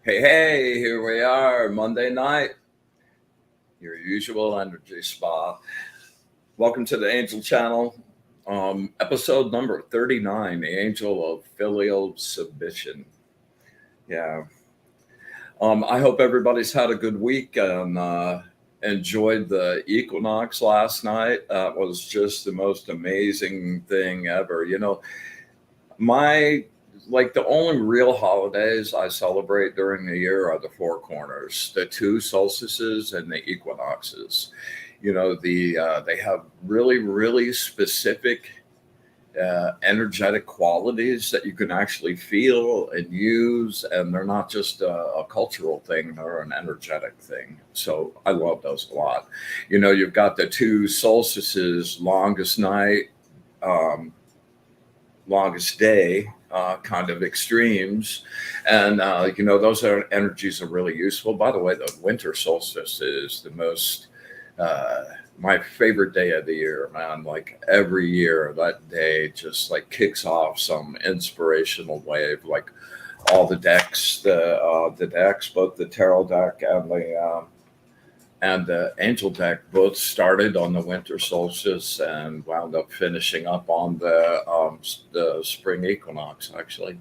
Hey, here we are, Monday night, your usual energy spa. Welcome to the Angel Channel, episode number 39, The Angel of Filial Submission. Yeah. I hope everybody's had a good week and enjoyed the equinox last night. That was just the most amazing thing ever. My the only real holidays I celebrate during the year are the four corners, the two solstices and the equinoxes. They have really specific energetic qualities that you can actually feel and use, and they're not just a cultural thing; they're an energetic thing. So I love those a lot. You've got the two solstices, longest night. Um, Longest day kind of extremes. And, those energies are really useful. By the way, the winter solstice is the most, uh, my favorite day of the year, man. Like every year, that day just like kicks off some inspirational wave. Like all the decks, both the tarot deck and the angel deck both started on the winter solstice and wound up finishing up on the spring equinox. Actually,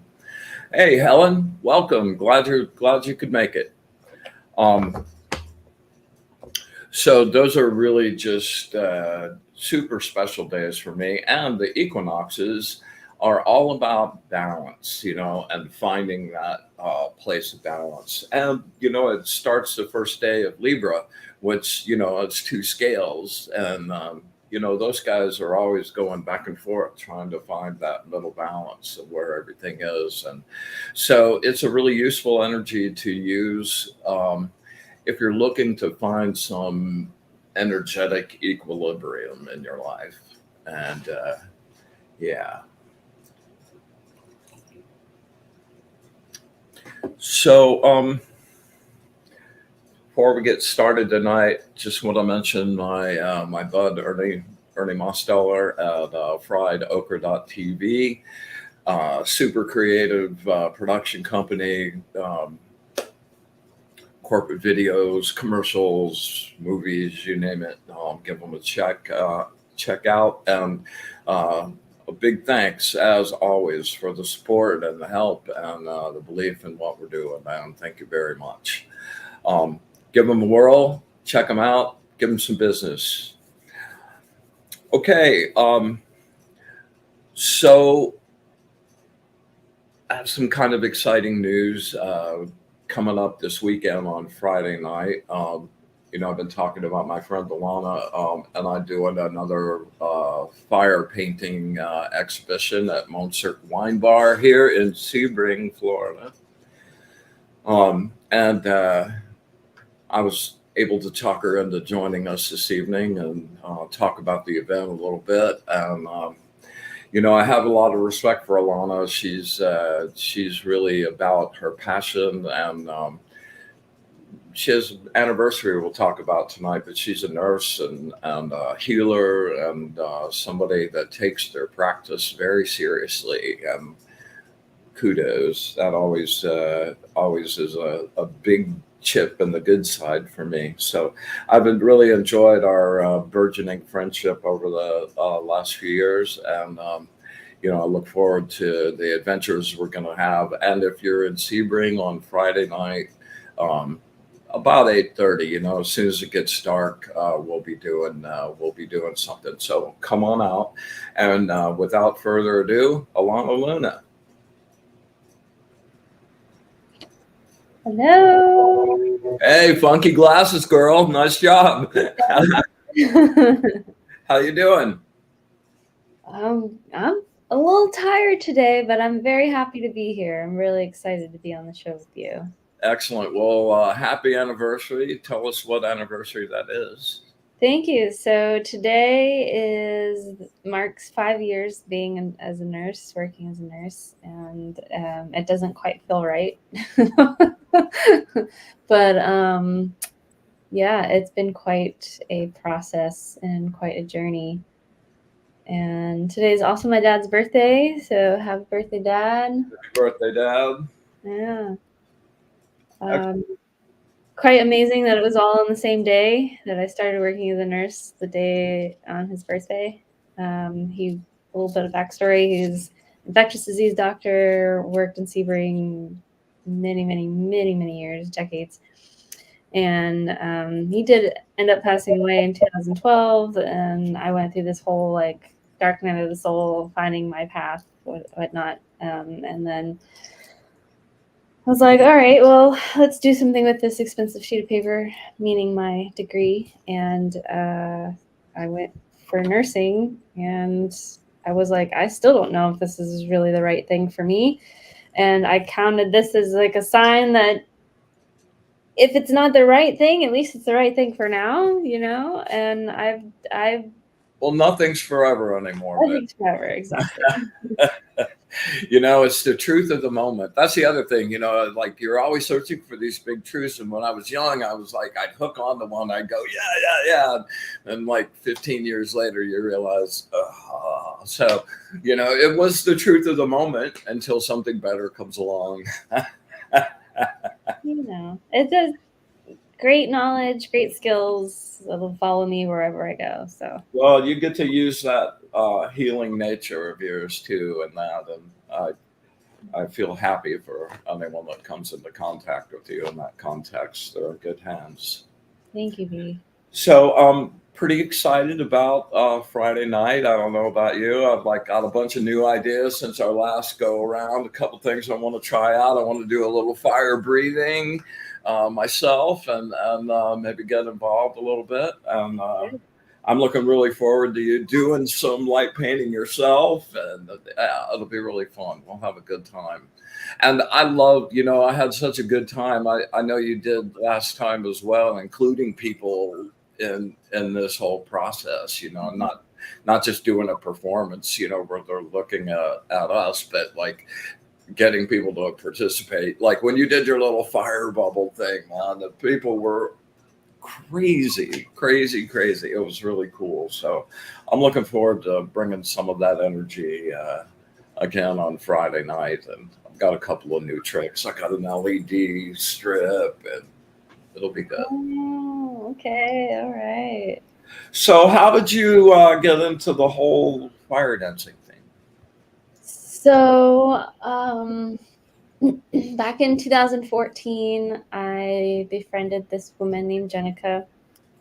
hey Helen, welcome. Glad you could make it. Um, so those are really just super special days for me, and the equinoxes are all about balance, and finding that place of balance. And it starts the first day of Libra, which it's two scales, and those guys are always going back and forth trying to find that middle balance of where everything is. And so it's a really useful energy to use. If you're looking to find some energetic equilibrium in your life. And yeah. So before we get started tonight, just want to mention my bud Ernie Mosteller at friedokra.tv. Super creative production company. Corporate videos, commercials, movies, you name it. Give them a check out. And a big thanks, as always, for the support and the help and the belief in what we're doing, man. Thank you very much. Give them a whirl, check them out, give them some business. Okay, so I have some kind of exciting news coming up this weekend on Friday night. I've been talking about my friend Alana, and I doing another fire painting exhibition at Monsert Wine Bar here in Sebring, Florida. And I was able to talk her into joining us this evening and talk about the event a little bit. And I have a lot of respect for Alana. She's really about her passion, and she has an anniversary we'll talk about tonight. But she's a nurse and a healer, and somebody that takes their practice very seriously. And kudos. That always is a big chip in the good side for me. So I've really enjoyed our burgeoning friendship over the last few years, and I look forward to the adventures we're going to have. And if you're in Sebring on Friday night, about 8:30, as soon as it gets dark, we'll be doing something. So come on out. And without further ado, Alana Luna. Hello. Hey, funky glasses girl. Nice job. How you doing? I'm a little tired today, but I'm very happy to be here. I'm really excited to be on the show with you. Excellent. Well, happy anniversary. Tell us what anniversary that is. Thank you. So today marks 5 years being as a nurse, working as a nurse, and it doesn't quite feel right. But yeah, it's been quite a process and quite a journey. And today is also my dad's birthday, so happy birthday, Dad. Happy birthday, Dad. Yeah. Um, Quite amazing that it was all on the same day that I started working as a nurse, the day on his birthday. He A little bit of backstory. He's infectious disease doctor, worked in Sebring many years, decades, and he did end up passing away in 2012. And I went through this whole like dark night of the soul, finding my path, whatnot, and then I was like, all right, well, let's do something with this expensive sheet of paper, meaning my degree. And I went for nursing, and I was like, I still don't know if this is really the right thing for me. And I counted this as like a sign that if it's not the right thing, at least it's the right thing for now, you know? And I've, Well, nothing's forever anymore, I but think forever, exactly. it's the truth of the moment. That's the other thing, like you're always searching for these big truths. And when I was young, I was like, I'd hook on to one, I'd go, yeah. And like 15 years later, you realize, so, it was the truth of the moment until something better comes along. It does. Great knowledge, great skills that'll follow me wherever I go. So, Well, you get to use that healing nature of yours too, and that, and I feel happy for anyone that comes into contact with you in that context. They're in good hands. thank you, V. So I'm pretty excited about Friday night. I don't know about you. I've like got a bunch of new ideas since our last go around. A couple things I want to try out. I want to do a little fire breathing myself, and maybe get involved a little bit. And I'm looking really forward to you doing some light painting yourself, and it'll be really fun. We'll have a good time. And I love, I had such a good time. I know you did last time as well, including people in this whole process, not just doing a performance, where they're looking at us, but like getting people to participate. Like when you did your little fire bubble thing, man, the people were crazy. It was really cool. So I'm looking forward to bringing some of that energy again on Friday night. And I've got a couple of new tricks. I got an LED strip, and it'll be good. Oh, okay, all right. So how did you get into the whole fire dancing thing? So, back in 2014, I befriended this woman named Jenica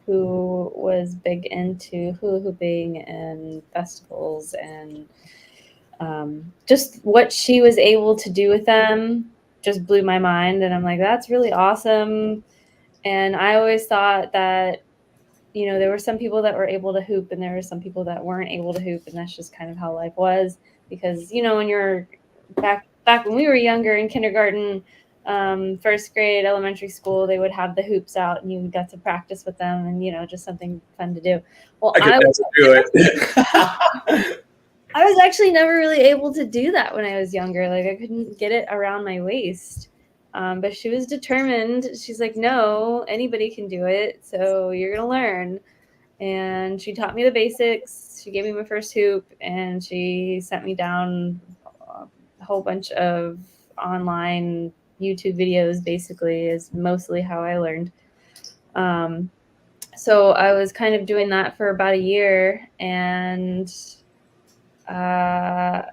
who was big into hula hooping and festivals and just what she was able to do with them just blew my mind. And I'm like, that's really awesome. And I always thought that, there were some people that were able to hoop and there were some people that weren't able to hoop. And that's just kind of how life was. Because, when you're back when we were younger in kindergarten, first grade, elementary school, they would have the hoops out and you got to practice with them and, just something fun to do. Well, I could never do it. I was actually never really able to do that when I was younger. Like I couldn't get it around my waist. But she was determined. She's like, no, anybody can do it. So you're going to learn. And she taught me the basics. She gave me my first hoop and she sent me down a whole bunch of online YouTube videos, basically, is mostly how I learned. So I was kind of doing that for about a year. And then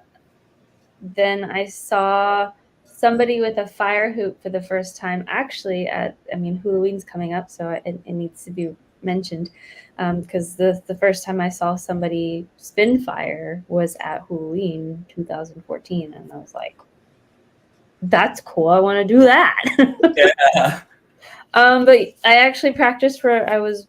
I saw somebody with a fire hoop for the first time, actually Halloween's coming up, so it needs to be mentioned, because the first time I saw somebody spin fire was at Halloween 2014, and I was like, that's cool, I want to do that. Yeah. But I actually I was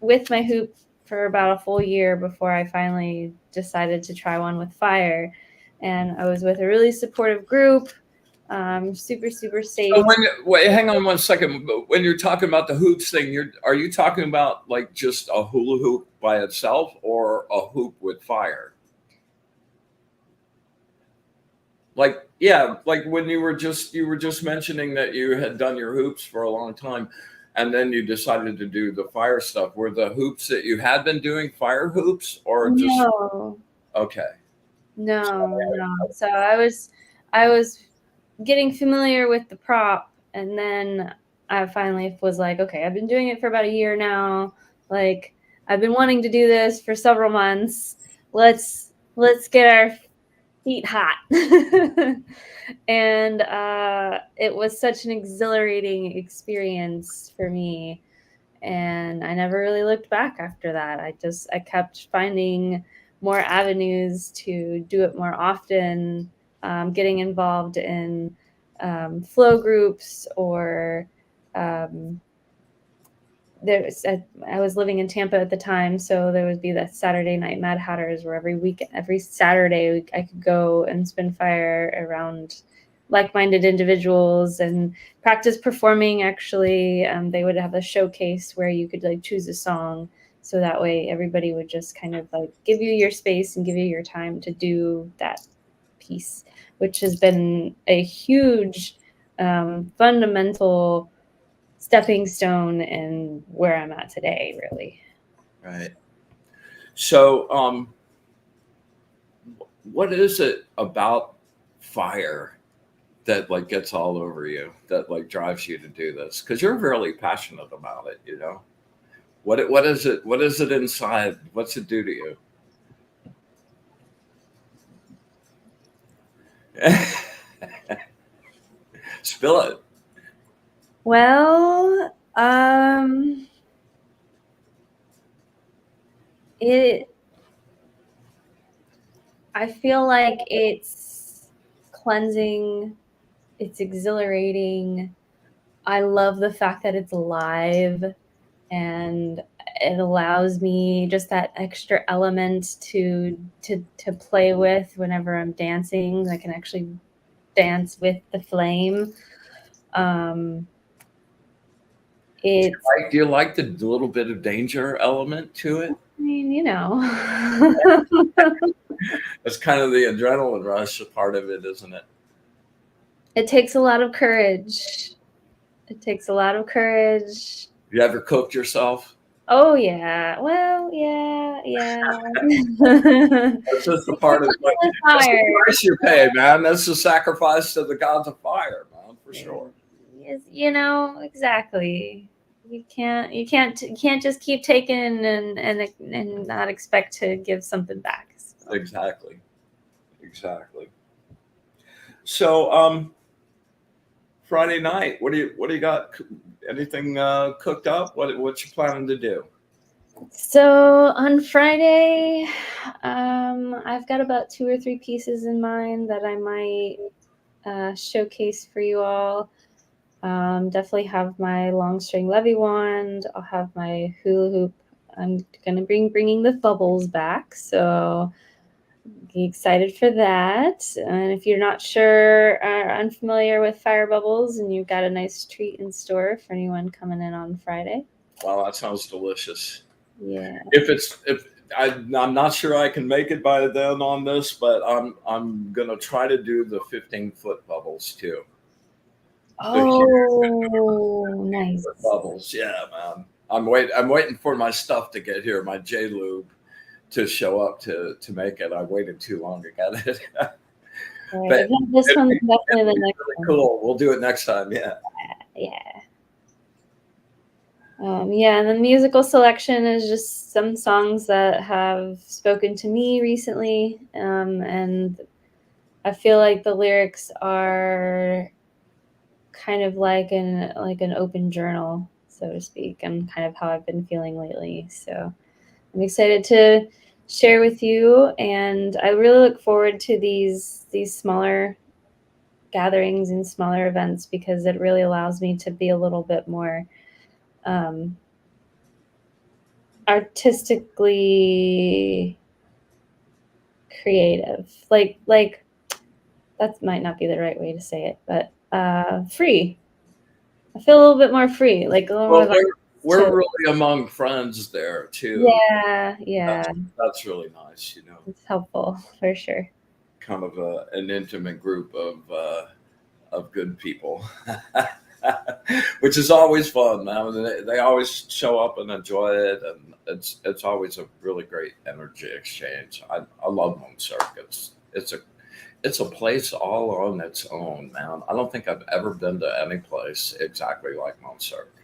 with my hoop for about a full year before I finally decided to try one with fire. And I was with a really supportive group, super, super safe. So wait, hang on one second. When you're talking about the hoops thing, are you talking about like just a hula hoop by itself, or a hoop with fire? Like, yeah, like when you were just mentioning that you had done your hoops for a long time, and then you decided to do the fire stuff. Were the hoops that you had been doing fire hoops, or just No, okay? no. So I was getting familiar with the prop, And then I finally was like, okay, I've been doing it for about a year now. Like, I've been wanting to do this for several months. Let's get our feet hot. And it was such an exhilarating experience for me. And I never really looked back after that. I kept finding more avenues to do it more often, getting involved in flow groups or um, I was living in Tampa at the time, so there would be the Saturday Night Mad Hatters, where every Saturday I could go and spin fire around like-minded individuals and practice performing. Actually, they would have a showcase where you could like choose a song, so that way everybody would just kind of like give you your space and give you your time to do that piece, which has been a huge fundamental stepping stone and where I'm at today, really. Right. So, what is it about fire that like gets all over you, that like drives you to do this? Because you're really passionate about it, you know. What is it? What is it inside? What's it do to you? Spill it. Well, it I feel like it's cleansing, it's exhilarating. I love the fact that it's live and it allows me just that extra element to play with whenever I'm dancing. I can actually dance with the flame. Um, it's, Do you like the little bit of danger element to it? I mean, you know, That's kind of the adrenaline rush part of it, isn't it? it takes a lot of courage. It takes a lot of courage. You ever cooked yourself? Oh yeah. Well, yeah, yeah. That's just the part of like that's the Fire. price you pay, man. That's the sacrifice to the gods of fire, man, for sure. Yes, you know, exactly. You can't just keep taking and not expect to give something back. So. Exactly. Exactly. So, Friday night, what do you got? Anything cooked up? What you planning to do? So on Friday, I've got about 2 or 3 pieces in mind that I might showcase for you all. Definitely have my long string levy wand. I'll have my hula hoop. I'm gonna bringing the bubbles back, so be excited for that. And if you're not sure or unfamiliar with fire bubbles, and you've got a nice treat in store for anyone coming in on Friday. Wow, that sounds delicious. Yeah. If I'm not sure I can make it by then on this, but I'm gonna try to do the 15-foot bubbles too. Oh, nice. Bubbles, yeah, man. I'm waiting for my stuff to get here, my J Lube to show up to make it. I waited too long to get it. Right. But This it'd one's be definitely the next really one. cool. We'll do it next time. Yeah. Yeah. Yeah, and the musical selection is just some songs that have spoken to me recently, and I feel like the lyrics are kind of like an open journal, so to speak, and kind of how I've been feeling lately. So I'm excited to share with you, and I really look forward to these smaller gatherings and smaller events because it really allows me to be a little bit more um, artistically creative. Like that might not be the right way to say it, but free. I feel a little bit more free, like a little more Well, relaxed we're to, really among friends there too. yeah, That's really nice. it's helpful for sure. Kind of an intimate group of good people, which is always fun, man. They always show up and enjoy it, and it's always a really great energy exchange. I love home circuits. it's a place all on its own, man. I don't think I've ever been to any place exactly like Mount Cirque.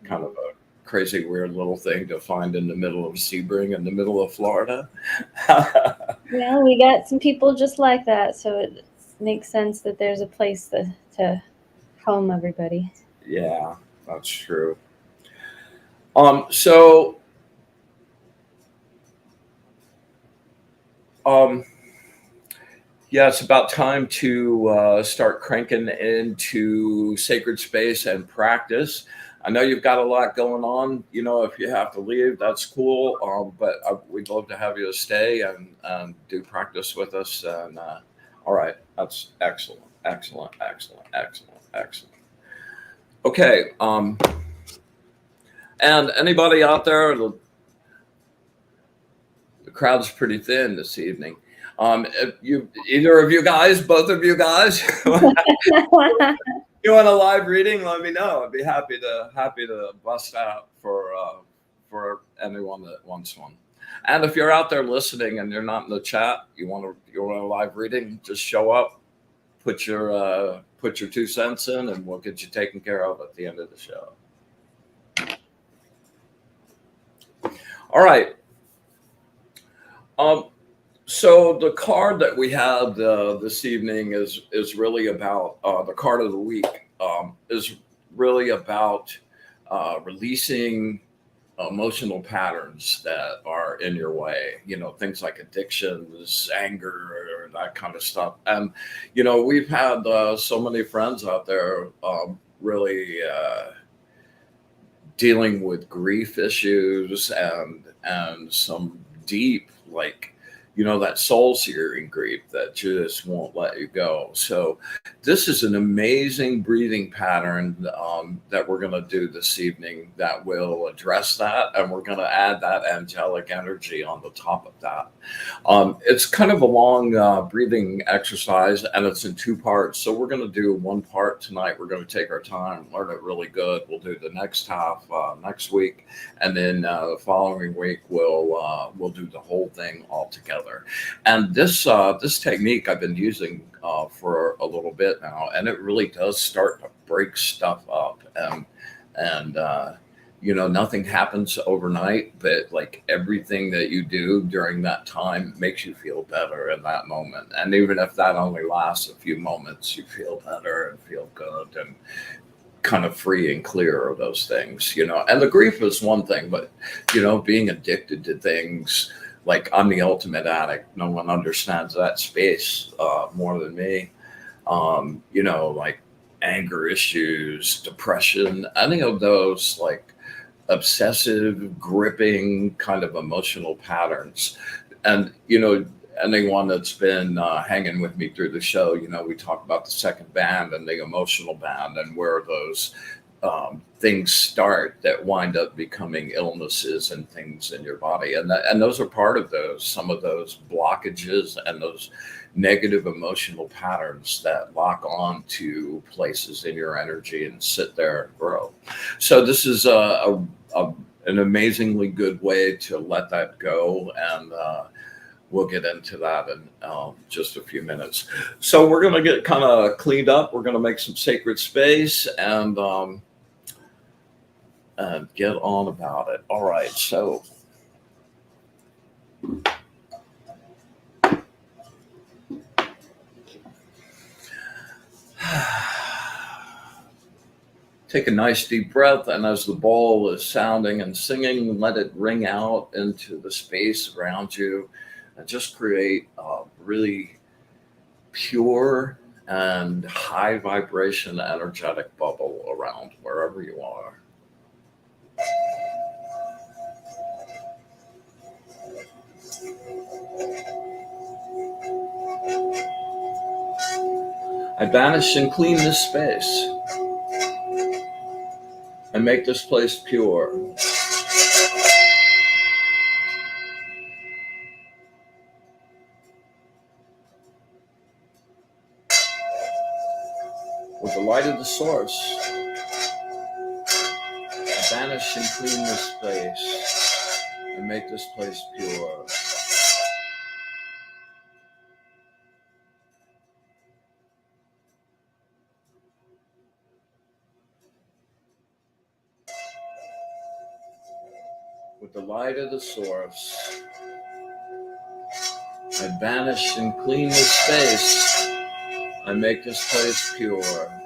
Kind of a crazy, weird little thing to find in the middle of Sebring in the middle of Florida. Yeah, we got some people just like that, so it makes sense that there's a place to home everybody. Yeah, that's true. So um, yeah, it's about time to start cranking into sacred space and practice. I know you've got a lot going on. You know, if you have to leave, that's cool. But we'd love to have you stay and do practice with us. And all right, that's excellent, excellent, excellent, excellent, excellent. Okay. And anybody out there, the crowd's pretty thin this evening. If you, either of you guys, both of you guys, you want a live reading? Let me know. I'd be happy to bust out for anyone that wants one. And if you're out there listening and you're not in the chat, you want a live reading, just show up, put your 2 cents in, and we'll get you taken care of at the end of the show. All right. So the card that we had this evening is really about the card of the week is really about releasing emotional patterns that are in your way. You know, things like addictions, anger, or that kind of stuff. And you know, we've had so many friends out there really dealing with grief issues and some deep, like, you know, that soul searing grief that just won't let you go. So this is an amazing breathing pattern that we're going to do this evening that will address that, and we're going to add that angelic energy on the top of that. It's kind of a long breathing exercise, and it's in 2 parts. So we're going to do 1 part tonight. We're going to take our time, learn it really good. We'll do the next half next week, and then the following week we'll do the whole thing all together. And this technique I've been using for a little bit now, and it really does start to break stuff up. And you know, nothing happens overnight, but like everything that you do during that time makes you feel better in that moment. And even if that only lasts a few moments, you feel better and feel good and kind of free and clear of those things, you know. And the grief is one thing, but you know, being addicted to things, like I'm the ultimate addict. No one understands that space more than me. You know, like anger issues, depression, any of those, like obsessive, gripping kind of emotional patterns. And, you know, anyone that's been hanging with me through the show, you know, we talk about the second band and the emotional band and where those things start that wind up becoming illnesses and things in your body. And those are part of those, some of those blockages and those negative emotional patterns that lock on to places in your energy and sit there and grow. So this is an amazingly good way to let that go. And we'll get into that in just a few minutes. So we're going to get kind of cleaned up. We're going to make some sacred space and get on about it. All right. So take a nice deep breath, and as the bowl is sounding and singing, let it ring out into the space around you and just create a really pure and high vibration energetic bubble around wherever you are. I banish and clean this space and make this place pure. With the light of the source, I banish and clean this space and make this place pure. With the light of the source, I banish and clean this space. I make this place pure.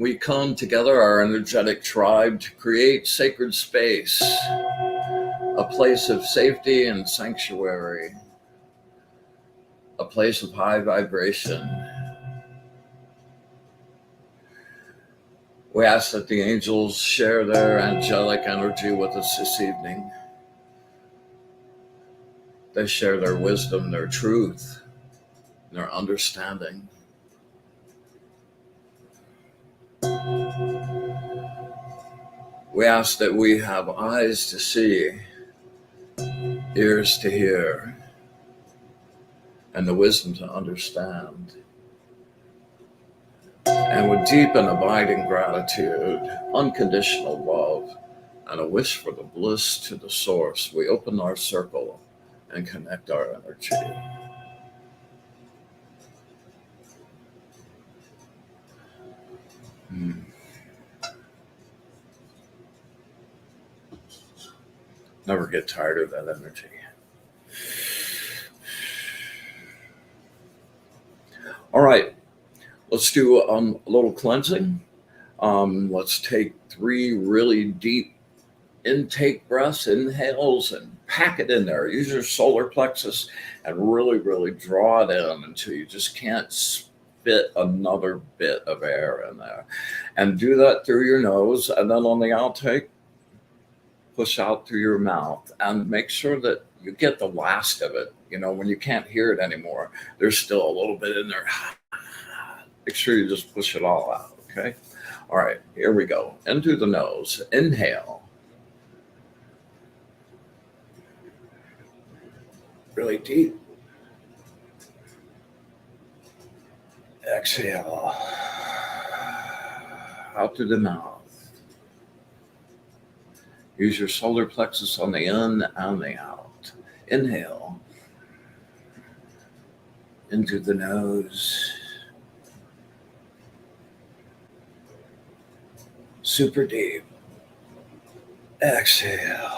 We come together, our energetic tribe, to create sacred space, a place of safety and sanctuary, a place of high vibration. We ask that the angels share their angelic energy with us this evening. They share their wisdom, their truth, their understanding. We ask that we have eyes to see, ears to hear, and the wisdom to understand. And with deep and abiding gratitude, unconditional love, and a wish for the bliss to the source, we open our circle and connect our energy. Never get tired of that energy. All right, let's do a little cleansing. Let's take 3 really deep intake breaths, inhales, and pack it in there. Use your solar plexus and really, really draw it in until you just can't spit another bit of air in there. And do that through your nose. And then on the outtake, push out through your mouth and make sure that you get the last of it. You know, when you can't hear it anymore, there's still a little bit in there. Make sure you just push it all out, okay? All right, here we go. In through the nose. Inhale. Really deep. Exhale. Out through the mouth. Use your solar plexus on the in and the out. Inhale. Into the nose. Super deep. Exhale.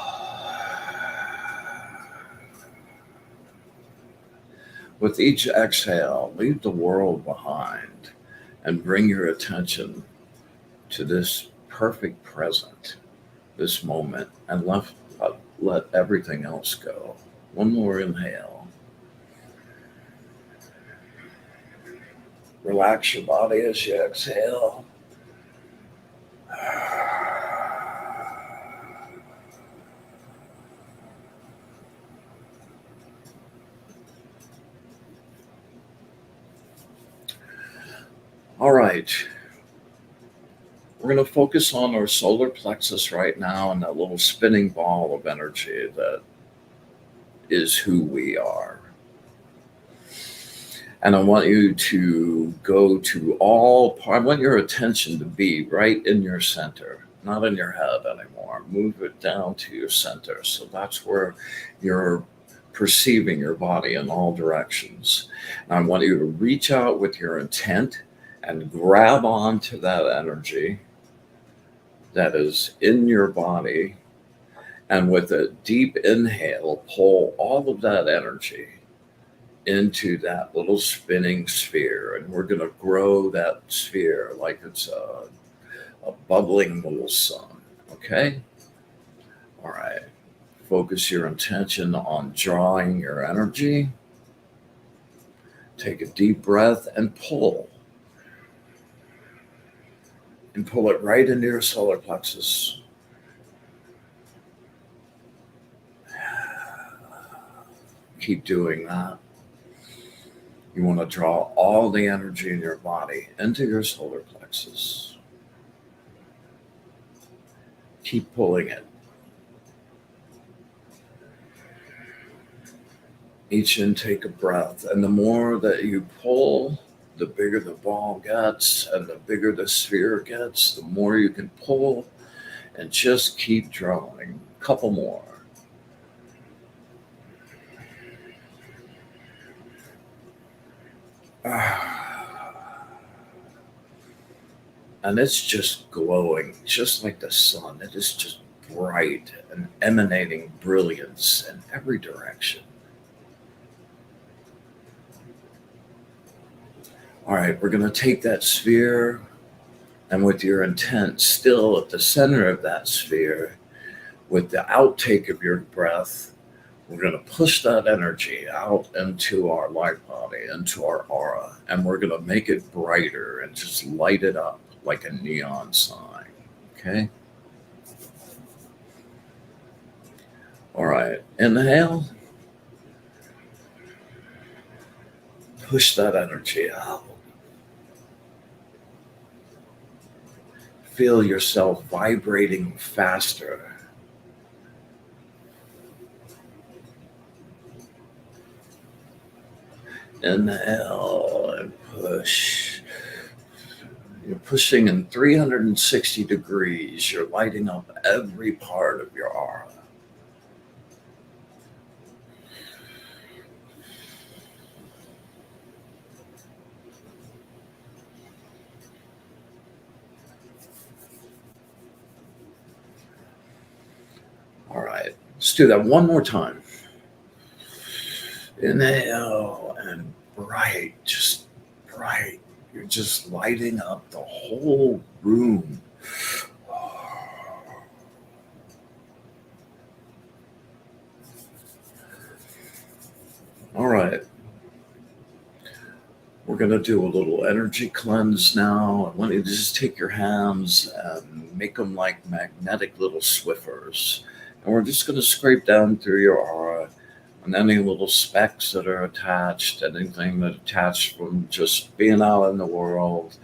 With each exhale, leave the world behind and bring your attention to this perfect present, this moment, and let everything else go. One more inhale. Relax your body as you exhale. All right. We're going to focus on our solar plexus right now and that little spinning ball of energy that is who we are. And I want you to go to I want your attention to be right in your center, not in your head anymore. Move it down to your center. So that's where you're perceiving your body in all directions. And I want you to reach out with your intent and grab onto that energy that is in your body. And with a deep inhale, pull all of that energy into that little spinning sphere. And we're going to grow that sphere like it's a bubbling little sun. Okay? All right. Focus your intention on drawing your energy. Take a deep breath and pull. And pull it right into your solar plexus. Keep doing that. You want to draw all the energy in your body into your solar plexus. Keep pulling it. Each intake of breath. And the more that you pull, the bigger the ball gets and the bigger the sphere gets, the more you can pull and just keep drawing. Couple more. And it's just glowing, just like the sun. It is just bright and emanating brilliance in every direction. All right, we're going to take that sphere, and with your intent still at the center of that sphere, with the outtake of your breath, we're going to push that energy out into our light body, into our aura, and we're going to make it brighter and just light it up like a neon sign. Okay? All right, inhale. Push that energy out. Feel yourself vibrating faster. Inhale and push. You're pushing in 360 degrees. You're lighting up every part of your aura. All right, let's do that one more time. Inhale and bright, just bright. You're just lighting up the whole room. All right. We're going to do a little energy cleanse now. I want you to just take your hands and make them like magnetic little Swiffers. And we're just going to scrape down through your aura and any little specks that are attached, anything that attached from just being out in the world,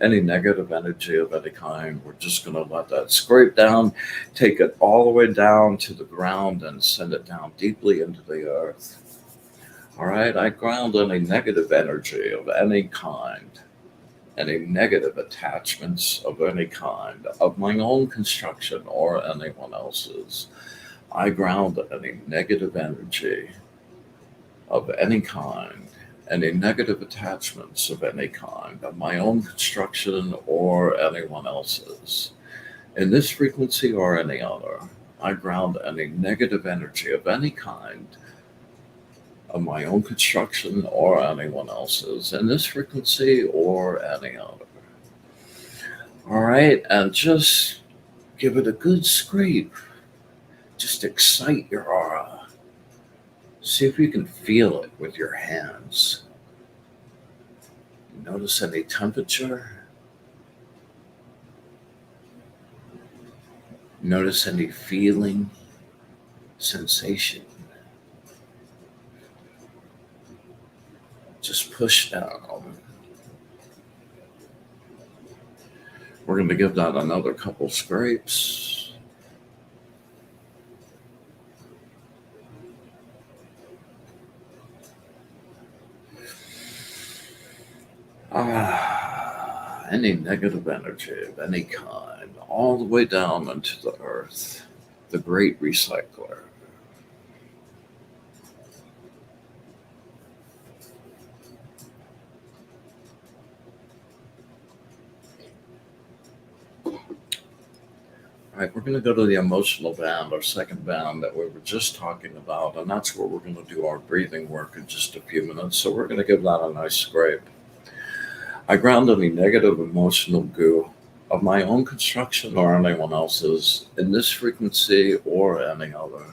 any negative energy of any kind. We're just going to let that scrape down, take it all the way down to the ground and send it down deeply into the earth. All right, I ground any negative energy of any kind, any negative attachments of any kind, of my own construction or anyone else's. I ground any negative energy of any kind, any negative attachments of any kind, of my own construction or anyone else's. In this frequency or any other, I ground any negative energy of any kind, of my own construction or anyone else's, in this frequency or any other. All right, and just give it a good scrape. Just excite your aura. See if you can feel it with your hands. Notice any temperature. Notice any feeling, sensation. Just push down. We're going to give that another couple scrapes. Any negative energy of any kind, all the way down into the earth, the great recycler. All right, we're going to go to the emotional band, our second band that we were just talking about, and that's where we're going to do our breathing work in just a few minutes. So we're going to give that a nice scrape. I ground any negative emotional goo of my own construction or anyone else's in this frequency or any other.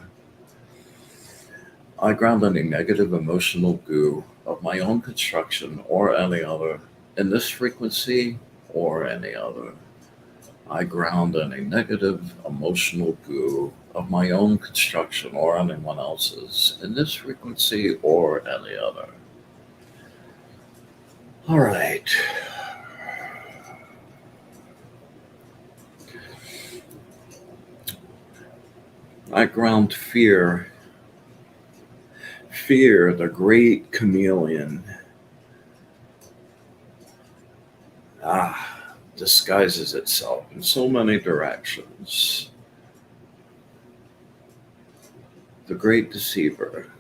I ground any negative emotional goo of my own construction or any other in this frequency or any other. I ground any negative emotional goo of my own construction or anyone else's in this frequency or any other. All right. I ground fear. Fear, the great chameleon, disguises itself in so many directions. the great deceiver.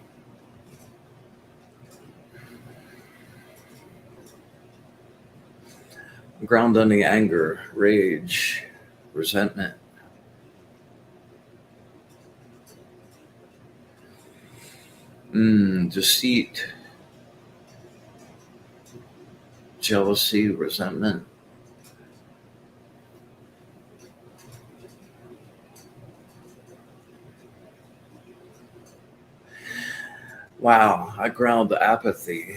Ground any anger, rage, resentment. Deceit, jealousy, resentment. Wow, I ground the apathy.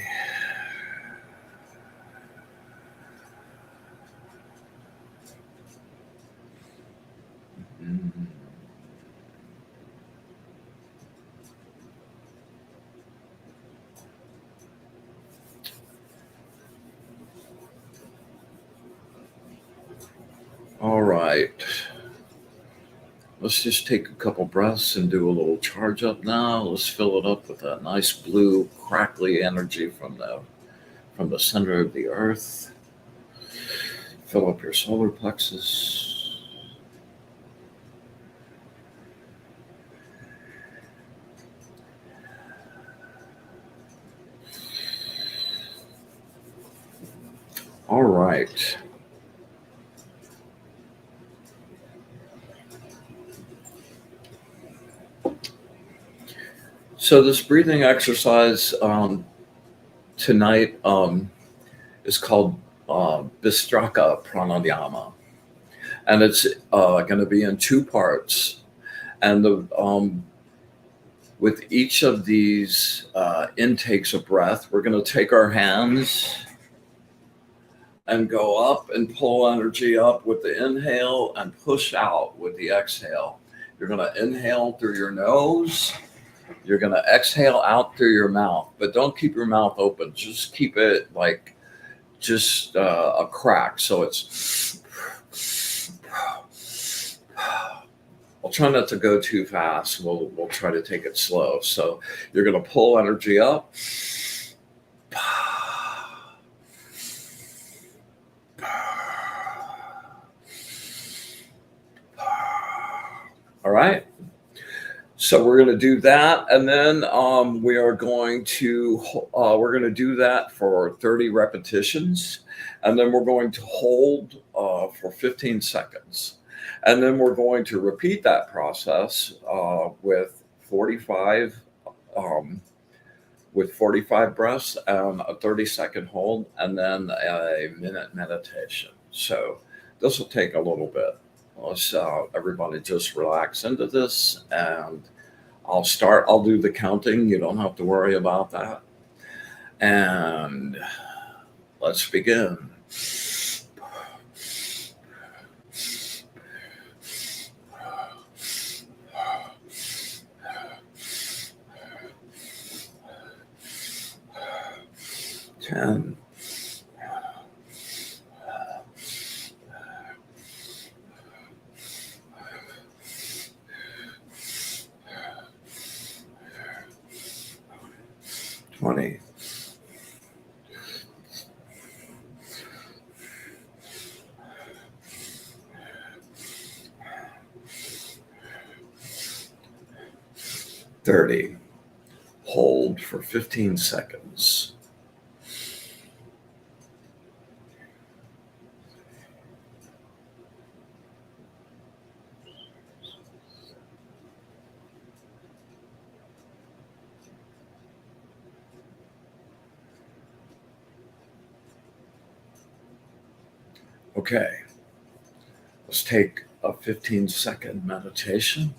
Mm. All right. Let's just take a couple breaths and do a little charge up now. Let's fill it up with that nice blue crackly energy from the center of the earth. Fill up your solar plexus. All right. So this breathing exercise tonight is called Bistraka Pranayama, and it's going to be in two parts. And with each of these intakes of breath, we're going to take our hands and go up and pull energy up with the inhale and push out with the exhale. You're going to inhale through your nose. You're going to exhale out through your mouth, but don't keep your mouth open. Just keep it like just a crack. So it's, I'll try not to go too fast. We'll try to take it slow. So you're going to pull energy up. All right. So we're going to do that, and then we're going to do that for 30 repetitions, and then we're going to hold for 15 seconds, and then we're going to repeat that process with 45 breaths and a 30-second hold, and then a minute meditation. So this will take a little bit. Let's everybody just relax into this, and I'll do the counting. You don't have to worry about that. And let's begin. 10. 20. 30. Hold for 15 seconds. Okay, let's take a 15-second meditation.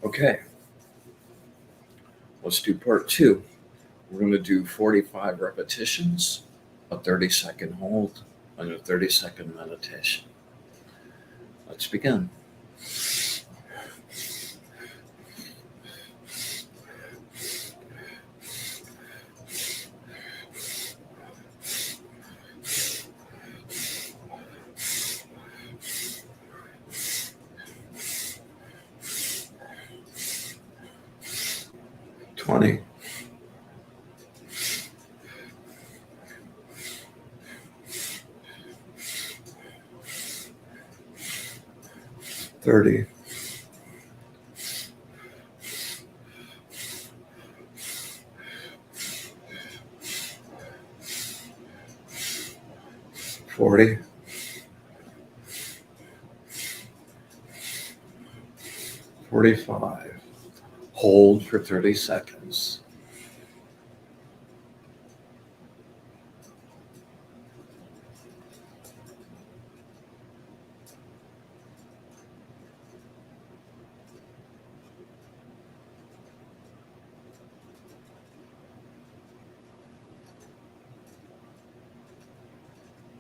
Okay, let's do part 2. We're going to do 45 repetitions, a 30-second hold, and a 30-second meditation. Let's begin. 10. 20. 30. 40. 45. Hold for 30 seconds.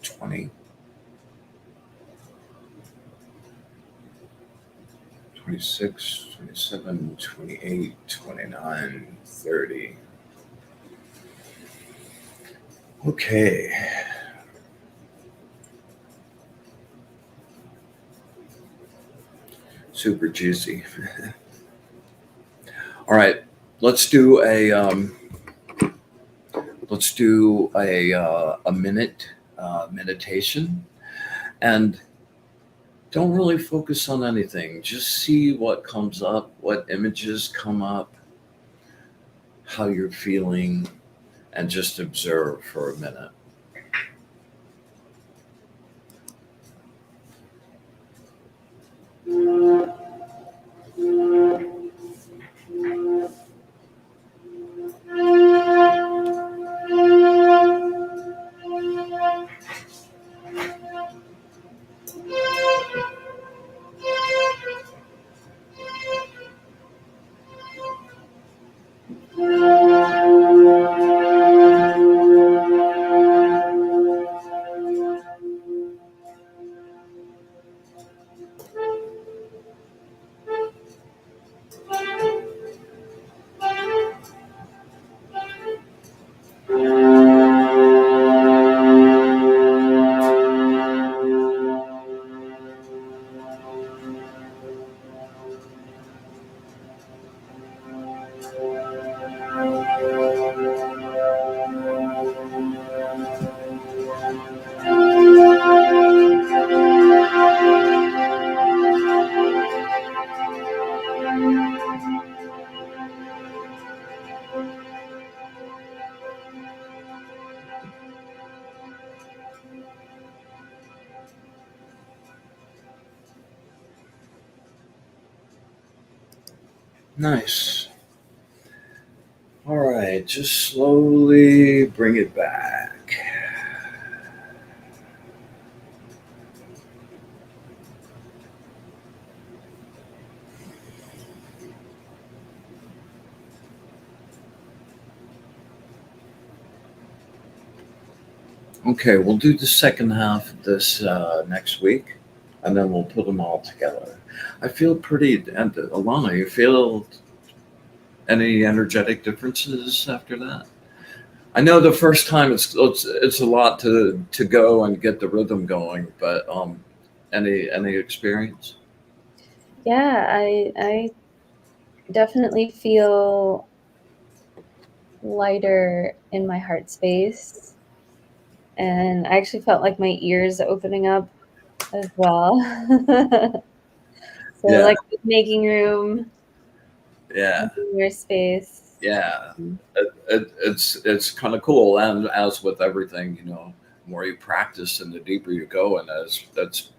Twenty. 26, 27, 28, 29, 30. Okay. Super juicy. All right, let's do a minute meditation, and don't really focus on anything. Just see what comes up, what images come up, how you're feeling, and just observe for a minute. Nice. All right, just slowly bring it back. Okay, we'll do the second half of this next week, and then we'll put them all together. I feel pretty, and Alana, you feel any energetic differences after that? I know the first time it's a lot to go and get the rhythm going, but any experience? Yeah, I definitely feel lighter in my heart space, and I actually felt like my ears opening up as well. So Yeah, like making room, yeah, making your space. yeah. It's kind of cool, and as with everything, the more you practice and the deeper you go, and as that's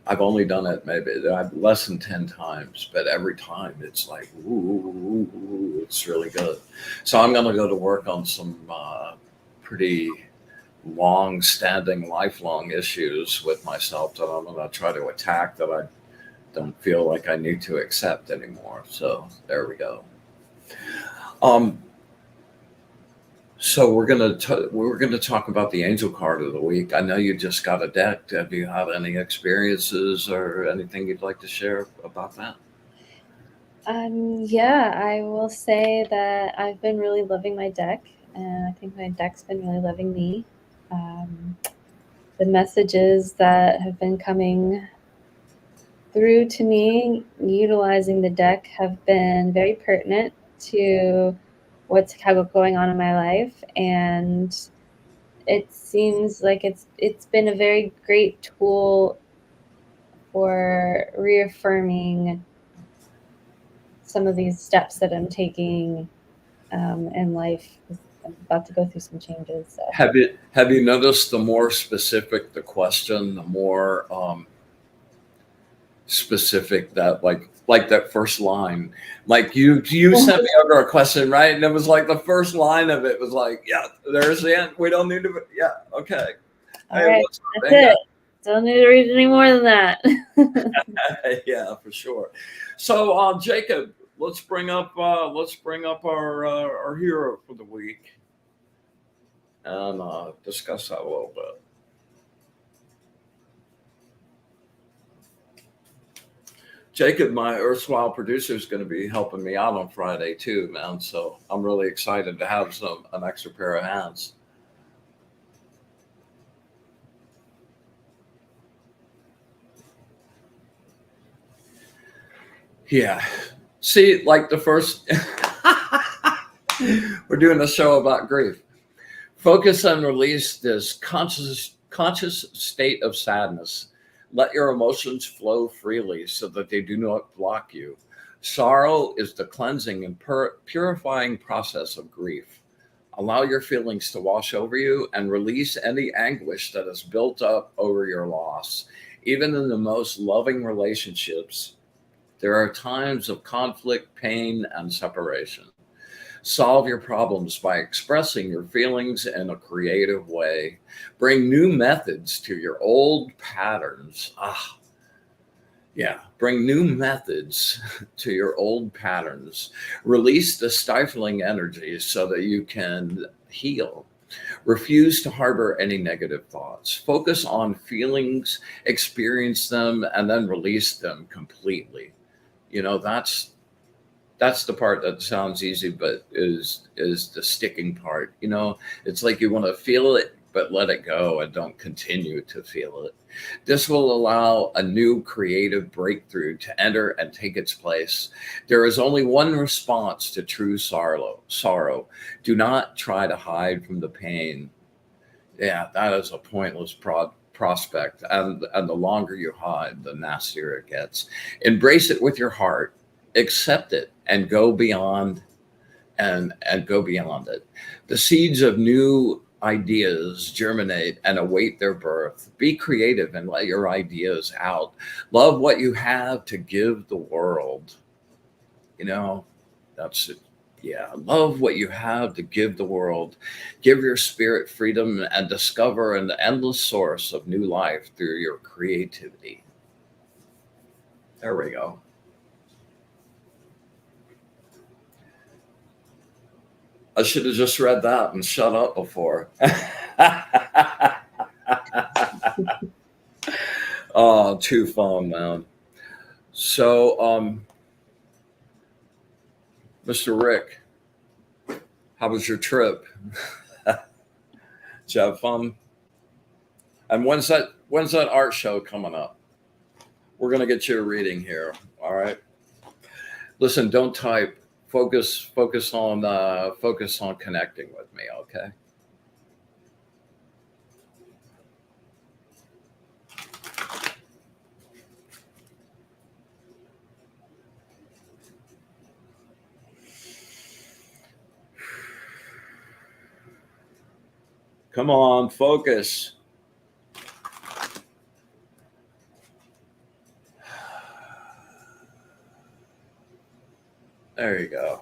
I've only done it maybe less than 10 times, but every time it's like, ooh, it's really good. So I'm going to go to work on some pretty long standing, lifelong issues with myself that I'm going to try to attack that I don't feel like I need to accept anymore. So there we go. Um, so we're gonna talk about the angel card of the week. I know you just got a deck. Have you had any experiences or anything you'd like to share about that? Yeah, I will say that I've been really loving my deck, and I think my deck's been really loving me. Um, the messages that have been coming through to me utilizing the deck have been very pertinent to what's going on in my life, and it seems like it's been a very great tool for reaffirming some of these steps that I'm taking in life. I'm about to go through some changes. So. Have you noticed the more specific the question, the more specific that like that first line, like you sent me over a question, right? And it was like the first line of it was like, yeah, there's the end. We don't need to. Yeah, okay. All right, that's it. Don't need to read any more than that. Yeah, for sure. So, Jacob, let's bring up our hero for the week and discuss that a little bit. Jacob, my erstwhile producer, is going to be helping me out on Friday too, man. So I'm really excited to have an extra pair of hands. Yeah. See, like the first, we're doing a show about grief. Focus and release this conscious state of sadness. Let your emotions flow freely so that they do not block you. Sorrow is the cleansing and purifying process of grief. Allow your feelings to wash over you and release any anguish that is built up over your loss. Even in the most loving relationships, there are times of conflict, pain, and separation. Solve your problems by expressing your feelings in a creative way. Bring new methods to your old patterns. Bring new methods to your old patterns. Release the stifling energies so that you can heal. Refuse to harbor any negative thoughts. Focus on feelings, experience them, and then release them completely. That's the part that sounds easy, but is the sticking part. It's like you want to feel it, but let it go and don't continue to feel it. This will allow a new creative breakthrough to enter and take its place. There is only one response to true sorrow. Do not try to hide from the pain. Yeah, that is a pointless prospect. And the longer you hide, the nastier it gets. Embrace it with your heart, accept it, and go beyond and go beyond it. The seeds of new ideas germinate and await their birth. Be creative and let your ideas out. Love what you have to give the world. That's it. Yeah, love what you have to give the world. Give your spirit freedom and discover an endless source of new life through your creativity. There we go. I should have just read that and shut up before. Oh, too fun, man. So, Mr. Rick, how was your trip? Did you have fun? And when's that art show coming up? We're gonna get you a reading here. All right. Listen, don't type. Focus on connecting with me. Okay. Come on, focus. There you go.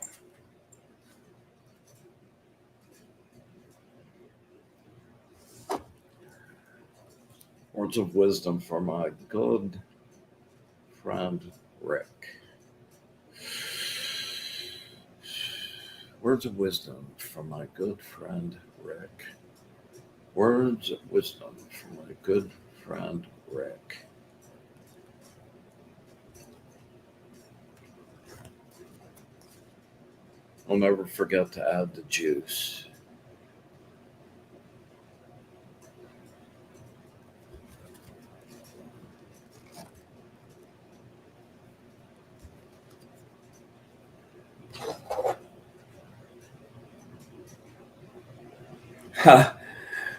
Words of wisdom for my good friend Rick. Words of wisdom from my good friend Rick. Words of wisdom from my good friend Rick. I'll never forget to add the juice.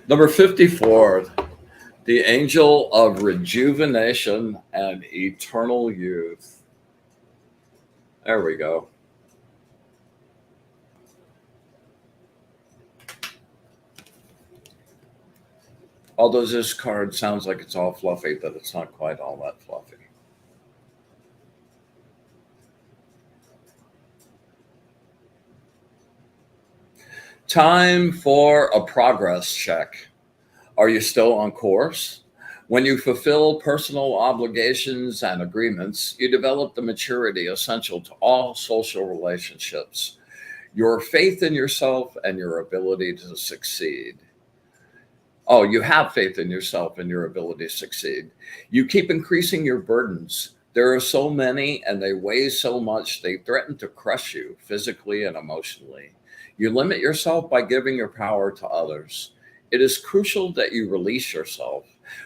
Number 54, the angel of rejuvenation and eternal youth. There we go. Although this card sounds like it's all fluffy, but it's not quite all that fluffy. Time for a progress check. Are you still on course? When you fulfill personal obligations and agreements, you develop the maturity essential to all social relationships, your faith in yourself, and your ability to succeed. Oh, you have faith in yourself and your ability to succeed. You keep increasing your burdens. There are so many and they weigh so much, they threaten to crush you physically and emotionally. You limit yourself by giving your power to others. It is crucial that you release yourself.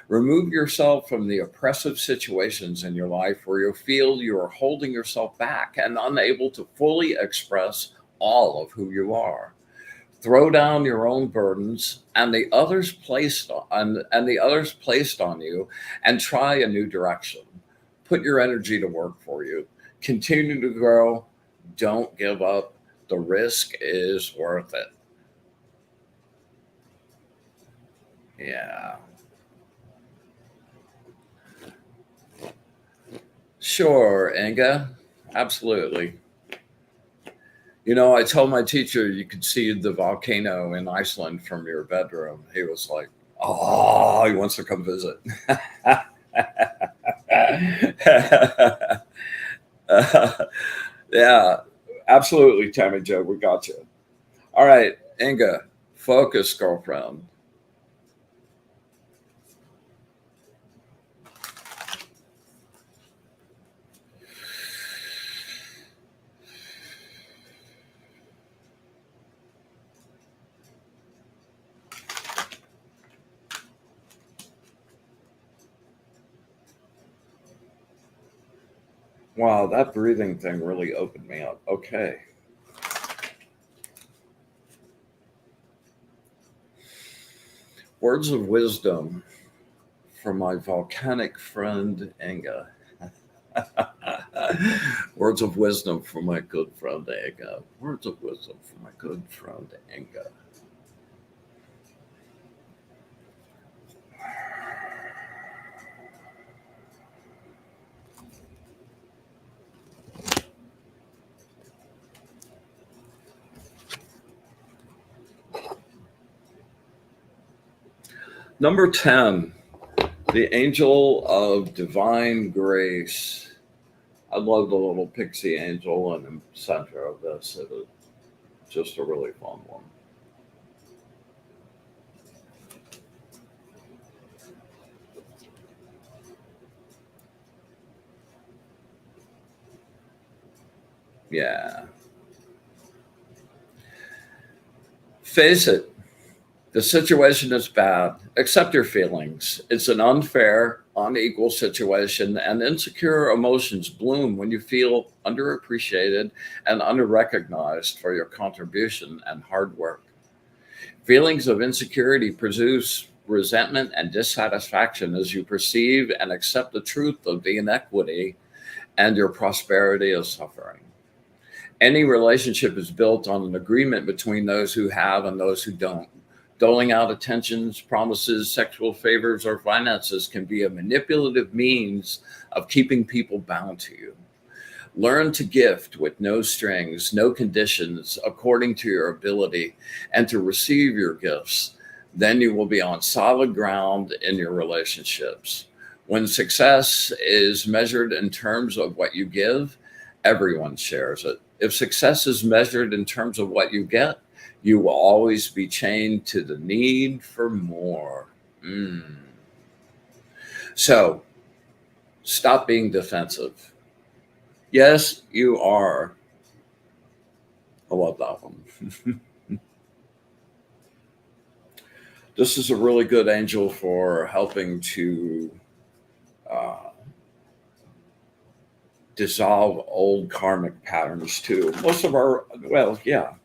Remove yourself from the oppressive situations in your life where you feel you are holding yourself back and unable to fully express all of who you are. Throw down your own burdens and the others placed on you, and try a new direction. Put your energy to work for you. Continue to grow. Don't give up. The risk is worth it. Yeah. Sure, Inga. Absolutely. I told my teacher you could see the volcano in Iceland from your bedroom. He was like, "Oh, he wants to come visit." Yeah, absolutely, Tammy Joe. We got you. All right, Inga, focus, girlfriend. Wow, that breathing thing really opened me up. Okay. Words of wisdom from my volcanic friend Inga. Words of wisdom from my good friend Inga. Words of wisdom from my good friend Inga. Number 10, the angel of divine grace. I love the little pixie angel in the center of this. It is just a really fun one. Yeah. Face it, the situation is bad. Accept your feelings. It's an unfair, unequal situation, and insecure emotions bloom when you feel underappreciated and underrecognized for your contribution and hard work. Feelings of insecurity produce resentment and dissatisfaction as you perceive and accept the truth of the inequity and your prosperity is suffering. Any relationship is built on an agreement between those who have and those who don't. Doling out attentions, promises, sexual favors, or finances can be a manipulative means of keeping people bound to you. Learn to gift with no strings, no conditions, according to your ability, and to receive your gifts. Then you will be on solid ground in your relationships. When success is measured in terms of what you give, everyone shares it. If success is measured in terms of what you get, you will always be chained to the need for more. Mm. So stop being defensive. Yes, you are. I love that one. This is a really good angel for helping to uh, dissolve old karmic patterns too. Most of our, well, yeah,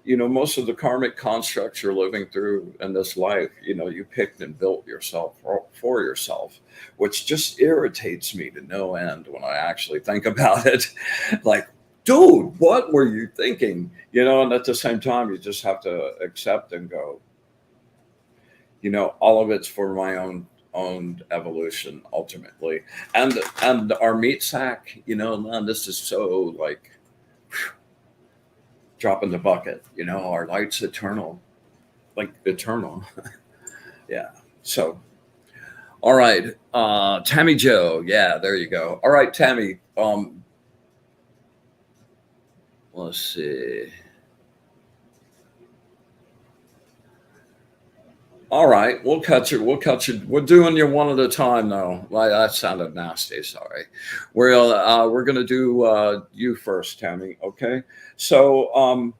most of the karmic constructs you're living through in this life, you picked and built yourself for yourself, which just irritates me to no end when I actually think about it. Like, dude, what were you thinking? And at the same time, you just have to accept and go, all of it's for my own evolution ultimately. And our meat sack, man, this is so like drop in the bucket, our light's eternal, like eternal. Yeah. So, all right. Tammy Joe. Yeah, there you go. All right, Tammy. Let's see. All right, we'll cut you. We'll cut you. We're doing you one at a time, though. Well, that sounded nasty. Sorry. We're gonna do you first, Tammy. Okay. So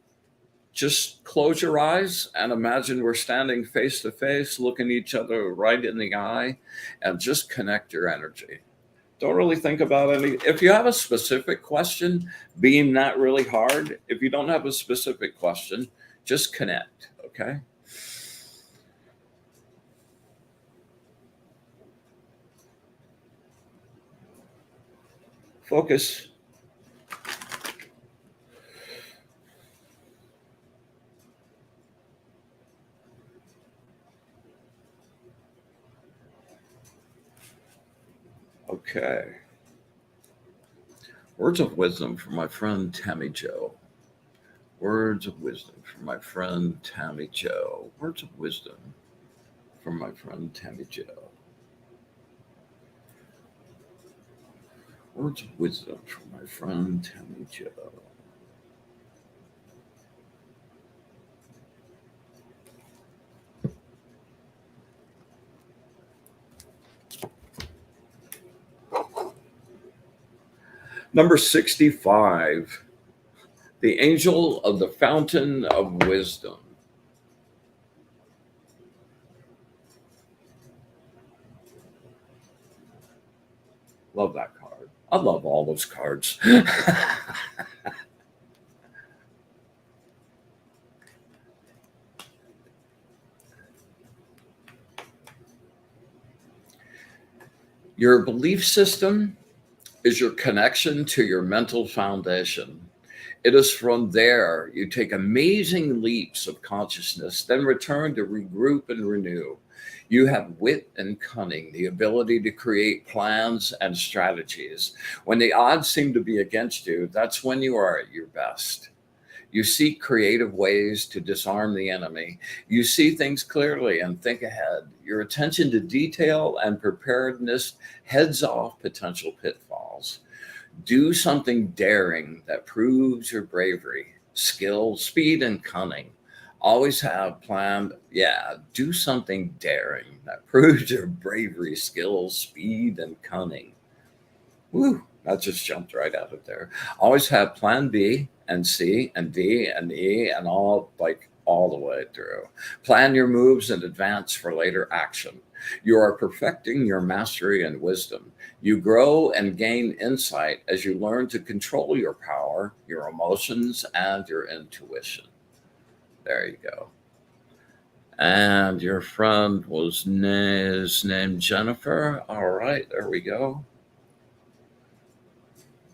just close your eyes and imagine we're standing face to face, looking each other right in the eye, and just connect your energy. Don't really think about any. If you have a specific question, beam that really hard. If you don't have a specific question, just connect. Okay. Focus. Okay. Words of wisdom from my friend Tammy Joe. Words of wisdom from my friend Tammy Joe. Words of wisdom from my friend Tammy Joe. Words of wisdom from my friend Tammy Joe. Number 65, the angel of the fountain of wisdom. Love that card. I love all those cards. Your belief system is your connection to your mental foundation. It is from there you take amazing leaps of consciousness, then return to regroup and renew. You have wit and cunning, the ability to create plans and strategies. When the odds seem to be against you, that's when you are at your best. You seek creative ways to disarm the enemy. You see things clearly and think ahead. Your attention to detail and preparedness heads off potential pitfalls. Do something daring that proves your bravery, skill, speed, and cunning. Always have planned, yeah, do something daring that proves your bravery, skill, speed, and cunning. Woo, that just jumped right out of there. Always have plan B and C and D and E and all the way through. Plan your moves in advance for later action. You are perfecting your mastery and wisdom. You grow and gain insight as you learn to control your power, your emotions, and your intuition. There you go. And your friend is named Jennifer. All right, there we go.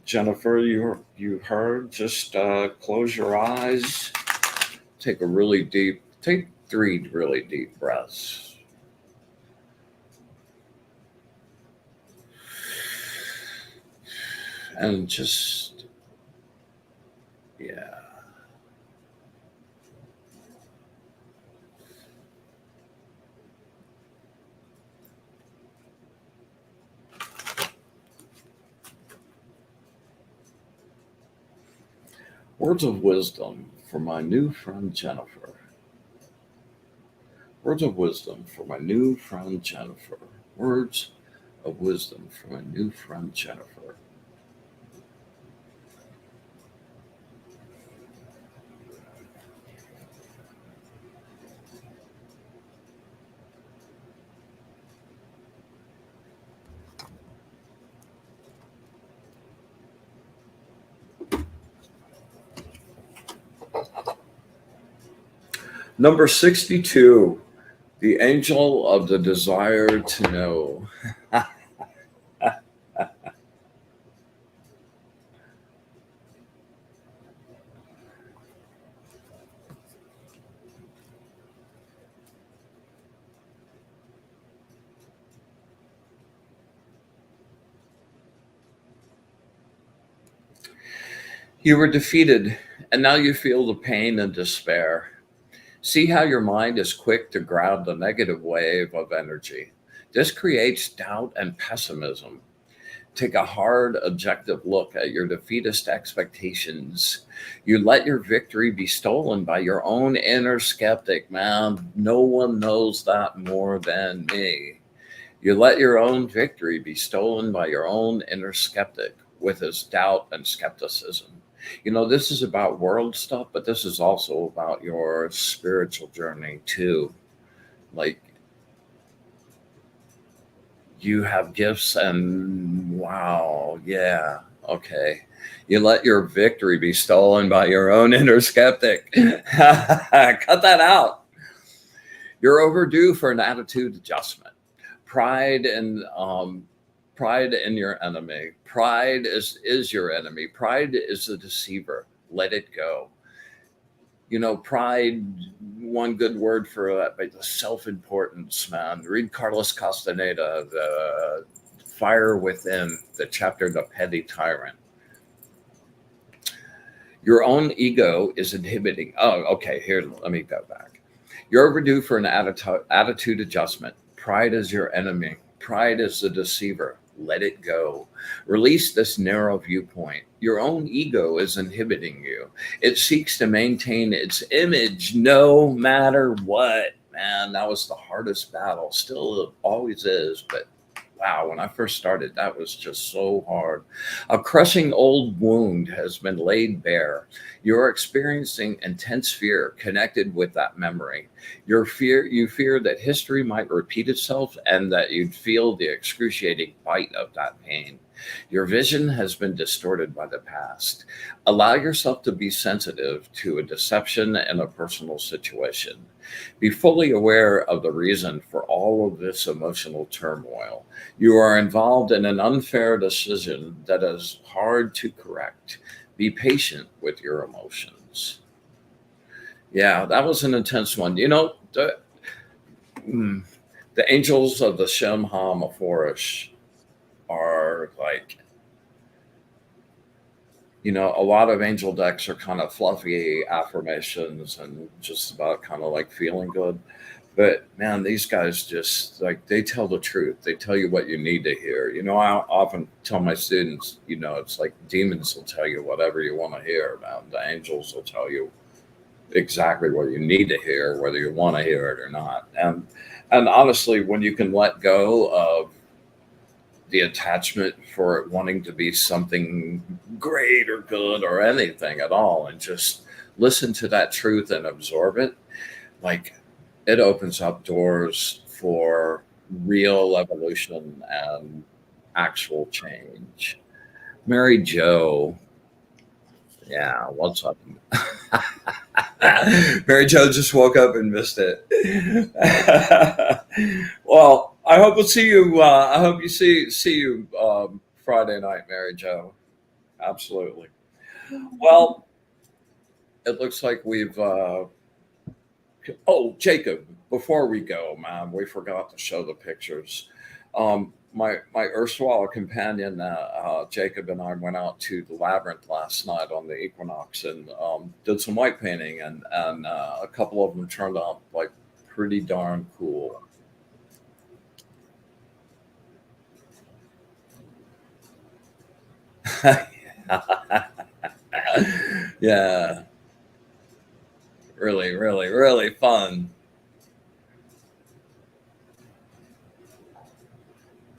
Jennifer, you heard. Just close your eyes. Take 3 really deep breaths. And just, yeah. Words of wisdom for my new friend Jennifer. Words of wisdom for my new friend Jennifer. Words of wisdom for my new friend Jennifer. Number 62, the angel of the desire to know. You were defeated, and now you feel the pain and despair. See how your mind is quick to grab the negative wave of energy. This creates doubt and pessimism. Take a hard, objective look at your defeatist expectations. You let your victory be stolen by your own inner skeptic, man. No one knows that more than me. You let your own victory be stolen by your own inner skeptic with his doubt and skepticism. This is about world stuff, but this is also about your spiritual journey too. Like, you have gifts, and wow, yeah, okay. You let your victory be stolen by your own inner skeptic. Cut that out. You're overdue for an attitude adjustment. Pride and pride in your enemy. Pride is your enemy. Pride is the deceiver. Let it go. Pride, one good word for that, but the self-importance, man. Read Carlos Castaneda, The Fire Within, the chapter The Petty Tyrant. Your own ego is inhibiting. Oh, okay, here, let me go back. You're overdue for an attitude adjustment. Pride is your enemy. Pride is the deceiver. Let it go. Release this narrow viewpoint. Your own ego is inhibiting you. It seeks to maintain its image no matter what. Man, that was the hardest battle. Still, it always is. But wow, when I first started, that was just so hard. A crushing old wound has been laid bare. You're experiencing intense fear connected with that memory. You fear that history might repeat itself and that you'd feel the excruciating bite of that pain. Your vision has been distorted by the past. Allow yourself to be sensitive to a deception in a personal situation. Be fully aware of the reason for all of this emotional turmoil. You are involved in an unfair decision that is hard to correct. Be patient with your emotions. Yeah, that was an intense one. Mm, the angels of the Shem HaMephorash are like, a lot of angel decks are kind of fluffy affirmations and just about kind of like feeling good. But man, these guys just like, they tell the truth. They tell you what you need to hear. I often tell my students, it's like demons will tell you whatever you want to hear. Man, the angels will tell you exactly what you need to hear, whether you want to hear it or not. And honestly, when you can let go of the attachment for it wanting to be something great or good or anything at all, and just listen to that truth and absorb it, like, it opens up doors for real evolution and actual change. Mary Jo, yeah, what's up? Mary Jo just woke up and missed it. Well, I hope we'll see you. I hope you see you Friday night, Mary Jo. Absolutely. Well, it looks like we've. Oh, Jacob, before we go, man, we forgot to show the pictures. My erstwhile companion, Jacob, and I went out to the Labyrinth last night on the equinox and did some white painting, and a couple of them turned out like pretty darn cool. Yeah, really, really, really fun.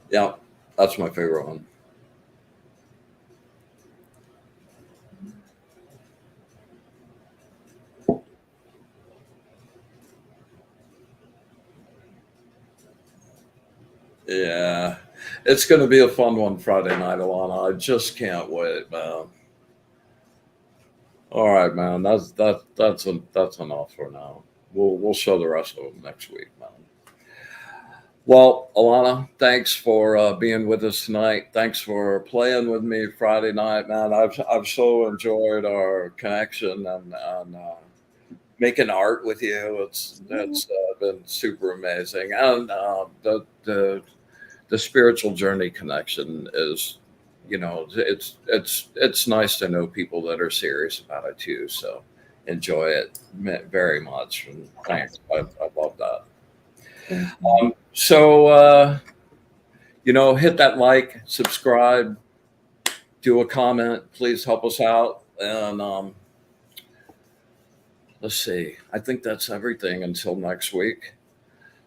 Yeah, that's my favorite one. Yeah, it's going to be a fun one Friday night, Alana. I just can't wait, man. All right, man. That's enough for now. we'll show the rest of them next week, man. Well, Alana, thanks for being with us tonight. Thanks for playing with me Friday night, man. I've so enjoyed our connection and making art with you. It's been super amazing, and the spiritual journey connection is, it's nice to know people that are serious about it too. So enjoy it very much, and thanks. I love that. So hit that like, subscribe, do a comment. Please help us out, and let's see. I think that's everything until next week.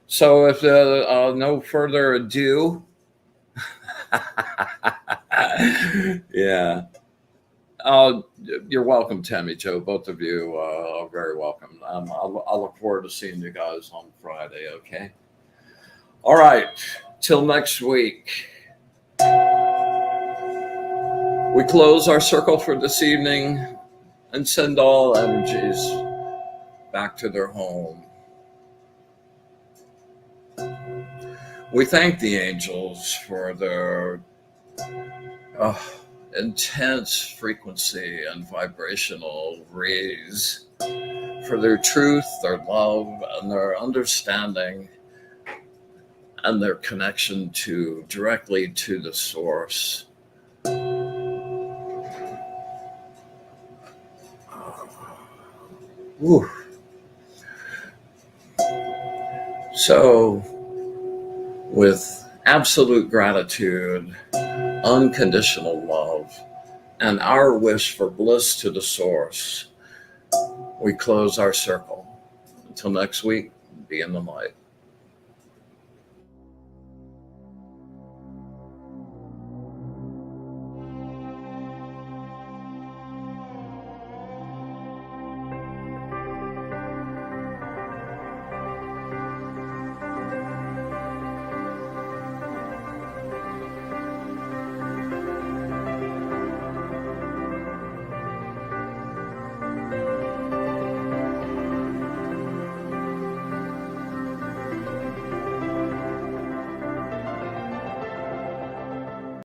So if no further ado, yeah. You're welcome, Tammy Joe. Both of you are very welcome. I'll look forward to seeing you guys on Friday. Okay. All right. Till next week. We close our circle for this evening and send all energies back to their home. We thank the angels for their intense frequency and vibrational rays, for their truth, their love, and their understanding, and their connection directly to the source. Whew. So, with absolute gratitude, unconditional love, and our wish for bliss to the source, we close our circle. Until next week, be in the light.